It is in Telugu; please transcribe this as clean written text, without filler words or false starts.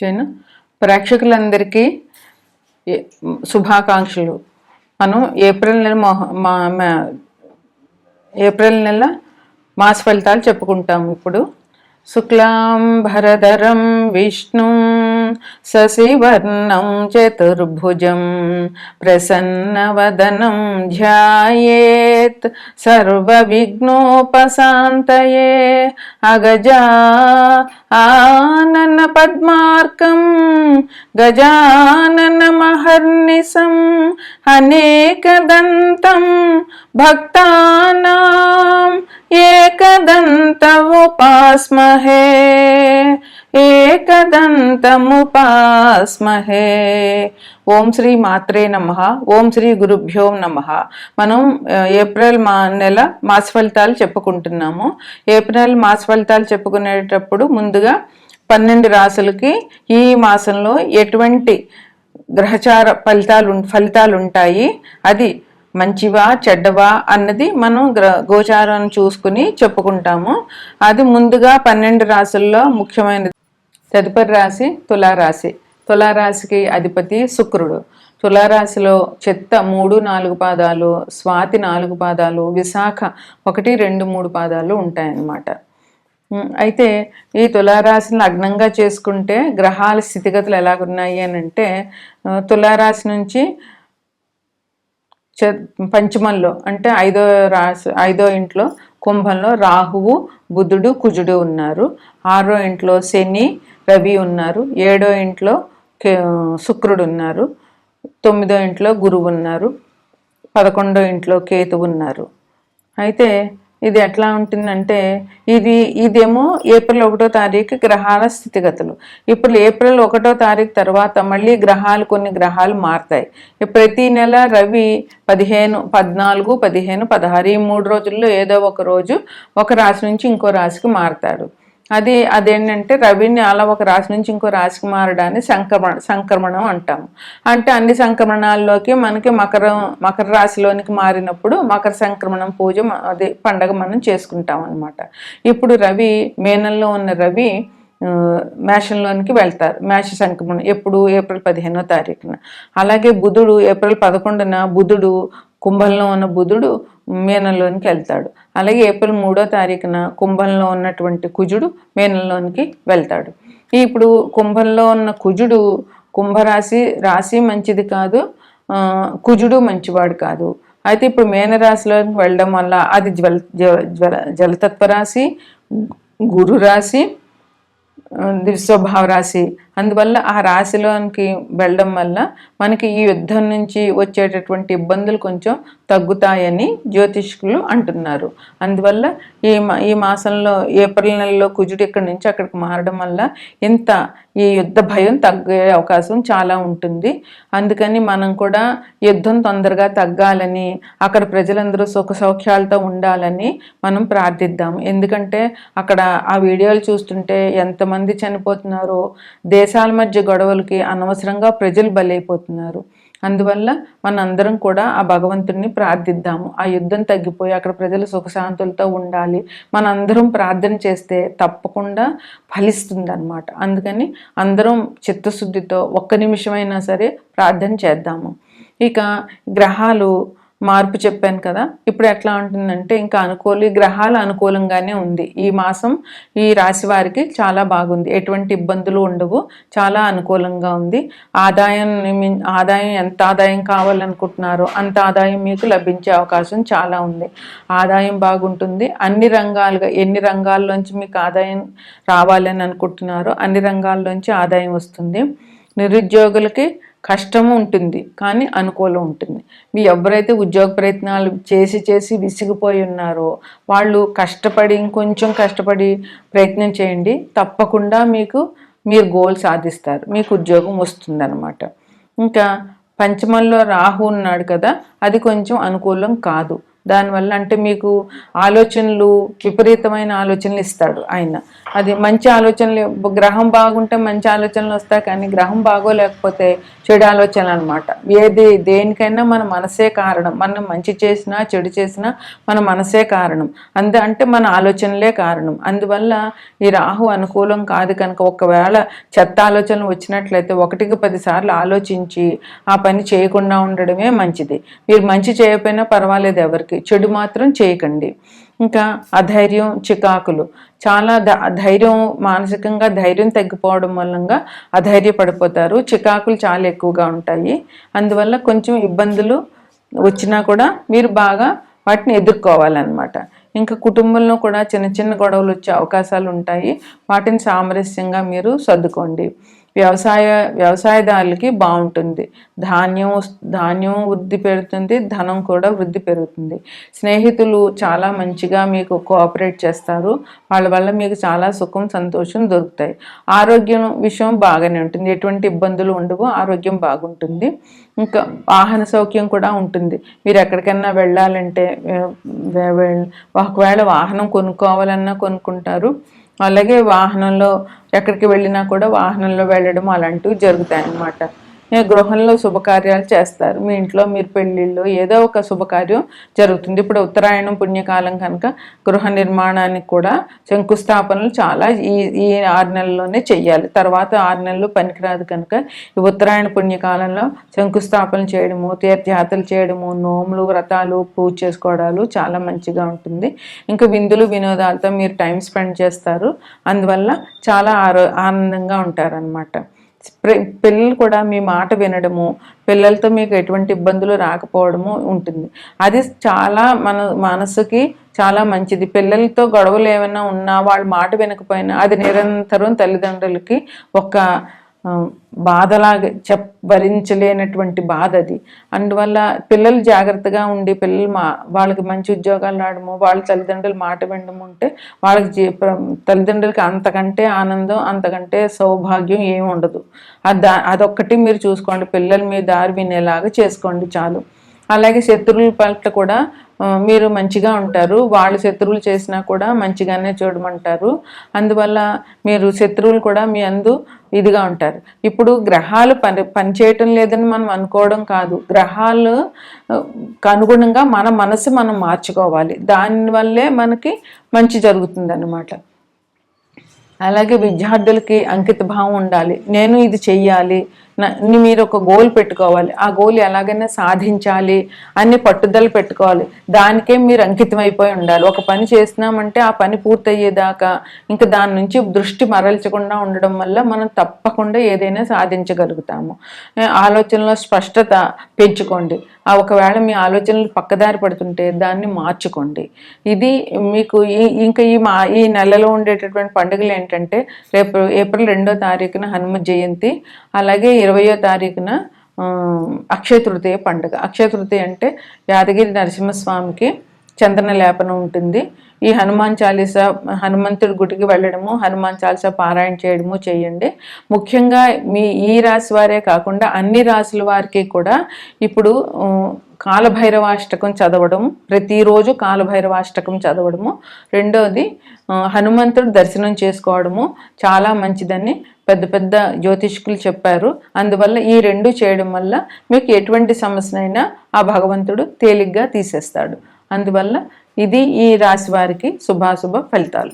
చేయను ప్రేక్షకులందరికీ శుభాకాంక్షలు. మనం ఏప్రిల్ నెల మాస ఫలితాలు చెప్పుకుంటాము. ఇప్పుడు శుక్లాం భరధరం విష్ణుం శశివర్ణం చతుర్భుజం ప్రసన్నవదనం ధ్యాయేత్ సర్వవిఘ్నోపశాంతయే అగజా ఆనన పద్మార్కం గజానన మహర్నిశం అనేకదంతం భక్తానాం ఏకదంతముపాస్మహే ఏకదంతముపాస్మహే. ఓం శ్రీ మాత్రే నమః. ఓం శ్రీ గురుభ్యో నమః. మనం ఏప్రిల్ నెల మాస ఫలితాలు చెప్పుకుంటున్నాము. ఏప్రిల్ మాస ఫలితాలు చెప్పుకునేటప్పుడు ముందుగా 12 రాసులకి ఈ మాసంలో ఎటువంటి గ్రహచార ఫలితాలు ఉంటాయి, అది మంచివా చెడ్డవా అన్నది మనం గోచారాన్ని చూసుకుని చెప్పుకుంటాము. అది ముందుగా 12 రాసుల్లో ముఖ్యమైనది. తదుపరి రాశి తులారాశి. తులారాశికి అధిపతి శుక్రుడు. తులారాశిలో చిత్త 3, 4 పాదాలు, స్వాతి 4 పాదాలు, విశాఖ 1, 2, 3 పాదాలు ఉంటాయన్నమాట. అయితే ఈ తులారాశిని లగ్నంగా చేసుకుంటే గ్రహాల స్థితిగతులు ఎలాగున్నాయి అని అంటే, తులారాశి నుంచి పంచమంలో అంటే 5వ ఇంట్లో కుంభంలో రాహువు, బుధుడు, కుజుడు ఉన్నారు. 6వ ఇంట్లో శని, రవి ఉన్నారు. 7వ ఇంట్లో శుక్రుడు ఉన్నారు. 9వ ఇంట్లో గురువు ఉన్నారు. 11వ ఇంట్లో కేతువు ఉన్నారు. అయితే ఇది ఎట్లా ఉంటుందంటే, ఇదేమో ఏప్రిల్ 1వ తారీఖు గ్రహాల స్థితిగతులు. ఇప్పుడు ఏప్రిల్ 1వ తారీఖు తర్వాత మళ్ళీ కొన్ని గ్రహాలు మారుతాయి. ప్రతి నెల రవి 15, 14, 15, 16 ఈ 3 రోజుల్లో ఏదో ఒక రోజు ఒక రాశి నుంచి ఇంకో రాశికి మారుతాడు. అదేంటంటే రవిని అలా ఒక రాశి నుంచి ఇంకో రాశికి మారడాన్ని సంక్రమణం అంటాము. అంటే అన్ని సంక్రమణాల్లోకి మనకి మకర రాశిలోనికి మారినప్పుడు మకర సంక్రమణం పూజ పండగ మనం చేసుకుంటాం అన్నమాట. ఇప్పుడు రవి మేనంలో ఉన్న రవి మేషంలోనికి వెళ్తారు. మేష సంక్రమణం ఎప్పుడు ఏప్రిల్ 15వ తారీఖున. అలాగే బుధుడు ఏప్రిల్ 11న బుధుడు కుంభంలో ఉన్న బుధుడు మీనంలోనికి వెళ్తాడు. అలాగే ఏప్రిల్ 3వ తారీఖున కుంభంలో ఉన్నటువంటి కుజుడు మీనంలోనికి వెళ్తాడు. ఇప్పుడు కుంభంలో ఉన్న కుజుడు రాశి మంచిది కాదు, కుజుడు మంచివాడు కాదు. అయితే ఇప్పుడు మీనరాశిలోకి వెళ్ళడం వల్ల అది జలతత్వ రాశి, గురు రాశి, స్వభావ రాశి. అందువల్ల ఆ రాశిలోనికి వెళ్ళడం వల్ల మనకి ఈ యుద్ధం నుంచి వచ్చేటటువంటి ఇబ్బందులు కొంచెం తగ్గుతాయని జ్యోతిష్కులు అంటున్నారు. అందువల్ల ఈ మాసంలో ఏప్రిల్ నెలలో కుజుడు ఇక్కడి నుంచి అక్కడికి మారడం వల్ల ఈ యుద్ధ భయం తగ్గే అవకాశం చాలా ఉంటుంది. అందుకని మనం కూడా యుద్ధం తొందరగా తగ్గాలని, అక్కడ ప్రజలందరూ సుఖ సౌఖ్యాలతో ఉండాలని మనం ప్రార్థిద్దాం. ఎందుకంటే అక్కడ ఆ వీడియోలు చూస్తుంటే ఎంతమంది చనిపోతున్నారో, దేశాల మధ్య గొడవలకి అనవసరంగా ప్రజలు బలైపోతున్నారు. అందువల్ల మనందరం కూడా ఆ భగవంతుడిని ప్రార్థిద్దాము. ఆ యుద్ధం తగ్గిపోయి అక్కడ ప్రజలు సుఖశాంతులతో ఉండాలి. మనందరం ప్రార్థన చేస్తే తప్పకుండా ఫలిస్తుంది అన్నమాట. అందుకని అందరం చిత్తశుద్ధితో 1 నిమిషమైనా సరే ప్రార్థన చేద్దాము. ఇక గ్రహాలు మార్పు చెప్పాను కదా, ఇప్పుడు ఎట్లా ఉంటుందంటే ఇంకా గ్రహాలు అనుకూలంగానే ఉంది. ఈ మాసం ఈ రాశి వారికి చాలా బాగుంది. ఎటువంటి ఇబ్బందులు ఉండవు, చాలా అనుకూలంగా ఉంది. ఆదాయం ఎంత ఆదాయం కావాలనుకుంటున్నారో అంత ఆదాయం మీకు లభించే అవకాశం చాలా ఉంది. ఆదాయం బాగుంటుంది. ఎన్ని రంగాల్లోంచి మీకు ఆదాయం రావాలని అనుకుంటున్నారో అన్ని రంగాల్లోంచి ఆదాయం వస్తుంది. నిరుద్యోగులకి కష్టము ఉంటుంది, కానీ అనుకూలం ఉంటుంది. ఎవరైతే ఉద్యోగ ప్రయత్నాలు చేసి విసిగిపోయి ఉన్నారో వాళ్ళు ఇంకొంచెం కష్టపడి ప్రయత్నం చేయండి. తప్పకుండా మీరు గోల్ సాధిస్తారు, మీకు ఉద్యోగం వస్తుందన్నమాట. ఇంకా పంచమంలో రాహు ఉన్నాడు కదా, అది కొంచెం అనుకూలం కాదు. దానివల్ల అంటే మీకు ఆలోచనలు, విపరీతమైన ఆలోచనలు ఇస్తాడు ఆయన. అది మంచి ఆలోచనలు, గ్రహం బాగుంటే మంచి ఆలోచనలు వస్తాయి, కానీ గ్రహం బాగోలేకపోతే చెడు ఆలోచనలు అనమాట. దేనికైనా మన మనసే కారణం. మనం మంచి చేసినా చెడు చేసినా మన మనసే కారణం. అంటే మన ఆలోచనలే కారణం. అందువల్ల ఈ రాహు అనుకూలం కాదు కనుక ఒకవేళ చెత్త ఆలోచనలు వచ్చినట్లయితే 1కి 10 సార్లు ఆలోచించి ఆ పని చేయకుండా ఉండడమే మంచిది. మీరు మంచి చేయకపోయినా పర్వాలేదు, ఎవరికి చెడు మాత్రం చేయకండి. ఇంకా అధైర్యం, చికాకులు, చాలా ధైర్యం, మానసికంగా ధైర్యం తగ్గిపోవడం వల్ల అధైర్యపడిపోతారు. చికాకులు చాలా ఎక్కువగా ఉంటాయి. అందువల్ల కొంచెం ఇబ్బందులు వచ్చినా కూడా మీరు బాగా వాటిని ఎదుర్కోవాలన్నమాట. ఇంకా కుటుంబంలో కూడా చిన్న చిన్న గొడవలు వచ్చే అవకాశాలు ఉంటాయి. వాటిని సామరస్యంగా మీరు సర్దుకోండి. వ్యవసాయదారులకి బాగుంటుంది. ధాన్యం వృద్ధి పెరుగుతుంది, ధనం కూడా వృద్ధి పెరుగుతుంది. స్నేహితులు చాలా మంచిగా మీకు కోఆపరేట్ చేస్తారు. వాళ్ళ వల్ల మీకు చాలా సుఖం, సంతోషం దొరుకుతాయి. ఆరోగ్యం విషయం బాగానే ఉంటుంది, ఎటువంటి ఇబ్బందులు ఉండవు, ఆరోగ్యం బాగుంటుంది. ఇంకా వాహన సౌఖ్యం కూడా ఉంటుంది. మీరు ఎక్కడికైనా వెళ్ళాలంటే ఒకవేళ వాహనం కొనుక్కోవాలన్నా కొనుక్కుంటారు. అలాగే వాహనంలో ఎక్కడికి వెళ్ళినా కూడా వాహనంలో వెళ్ళడం అలాంటివి జరుగుతాయి అన్నమాట. గృహంలో శుభకార్యాలు చేస్తారు. మీ ఇంట్లో మీరు పెళ్ళిళ్ళు ఏదో ఒక శుభకార్యం జరుగుతుంది. ఇప్పుడు ఉత్తరాయణం పుణ్యకాలం కనుక గృహ నిర్మాణానికి కూడా శంకుస్థాపనలు చాలా ఈ 6 నెలల్లోనే చెయ్యాలి. తర్వాత 6 నెలలు పనికిరాదు కనుక ఈ ఉత్తరాయణ పుణ్యకాలంలో శంకుస్థాపన చేయడము, తీర్థయాత్రలు చేయడము, నోములు, వ్రతాలు, పూజ చేసుకోవడాలు చాలా మంచిగా ఉంటుంది. ఇంకా విందులు వినోదాలతో మీరు టైం స్పెండ్ చేస్తారు. అందువల్ల చాలా ఆనందంగా ఉంటారనమాట. పిల్లలు కూడా మీ మాట వినడము, పిల్లలతో మీకు ఎటువంటి ఇబ్బందులు రాకపోవడము ఉంటుంది. అది చాలా మనసుకి చాలా మంచిది. పిల్లలతో గొడవలు ఏమైనా ఉన్నా, వాళ్ళ మాట వినకపోయినా అది నిరంతరం తల్లిదండ్రులకి ఒక బాధలాగా భరించలేనటువంటి బాధ అది. అందువల్ల పిల్లలు జాగ్రత్తగా ఉండి వాళ్ళకి మంచి ఉద్యోగాలు రావడము, వాళ్ళ తల్లిదండ్రులు మాట వినడము ఉంటే వాళ్ళకి తల్లిదండ్రులకి అంతకంటే ఆనందం, అంతకంటే సౌభాగ్యం ఏమి ఉండదు. అదొక్కటి మీరు చూసుకోండి. పిల్లలు మీ దారి వినేలాగా చేసుకోండి చాలు. అలాగే శత్రువుల పట్ల కూడా మీరు మంచిగా ఉంటారు. వాళ్ళు శత్రువులు చేసినా కూడా మంచిగానే చూడమంటారు. అందువల్ల మీరు శత్రువులు కూడా మీ అందు ఇదిగా ఉంటారు. ఇప్పుడు గ్రహాలు పనిచేయటం లేదని మనం అనుకోవడం కాదు, గ్రహాలు అనుగుణంగా మన మనసు మనం మార్చుకోవాలి. దానివల్లే మనకి మంచి జరుగుతుంది అన్నమాట. అలాగే విద్యార్థులకి అంకిత భావం ఉండాలి. నేను ఇది చెయ్యాలి, మీరు ఒక గోల్ పెట్టుకోవాలి, ఆ గోల్ ఎలాగైనా సాధించాలి అని పట్టుదల పెట్టుకోవాలి. దానికే మీరు అంకితం అయిపోయి ఉండాలి. ఒక పని చేస్తున్నామంటే ఆ పని పూర్తయ్యేదాకా ఇంకా దాని నుంచి దృష్టి మరల్చకుండా ఉండడం వల్ల మనం తప్పకుండా ఏదైనా సాధించగలుగుతాము. ఆలోచనలో స్పష్టత పెంచుకోండి. ఒకవేళ మీ ఆలోచనలు పక్కదారి పడుతుంటే దాన్ని మార్చుకోండి. ఇది మీకు ఇంకా ఈ నెలలో ఉండేటటువంటి పండుగలు ఏంటంటే రేపు ఏప్రిల్ 2వ తారీఖున హనుమ జయంతి, అలాగే 20వ తారీఖున అక్షయ తృతీయ పండుగ. అక్షయ తృతీయ అంటే యాదగిరి నరసింహస్వామికి చందన లేపనం ఉంటుంది. ఈ హనుమాన్ చాలీసా, హనుమంతుడి గుడికి వెళ్ళడము, హనుమాన్ చాలీసా పారాయణ చేయడము చేయండి. ముఖ్యంగా ఈ రాశి వారే కాకుండా అన్ని రాశుల వారికి కూడా ఇప్పుడు కాలభైరవాష్టకం చదవడం, ప్రతిరోజు కాలభైరవాష్టకం చదవడము, రెండోది హనుమంతుడు దర్శనం చేసుకోవడము చాలా మంచిదని పెద్ద పెద్ద జ్యోతిష్కులు చెప్పారు. అందువల్ల ఈ 2 చేయడం వల్ల మీకు ఎటువంటి సమస్యనైనా ఆ భగవంతుడు తేలిగ్గా తీసేస్తాడు. అందువల్ల ఇది ఈ రాశి వారికి శుభాశుభ ఫలితాలు.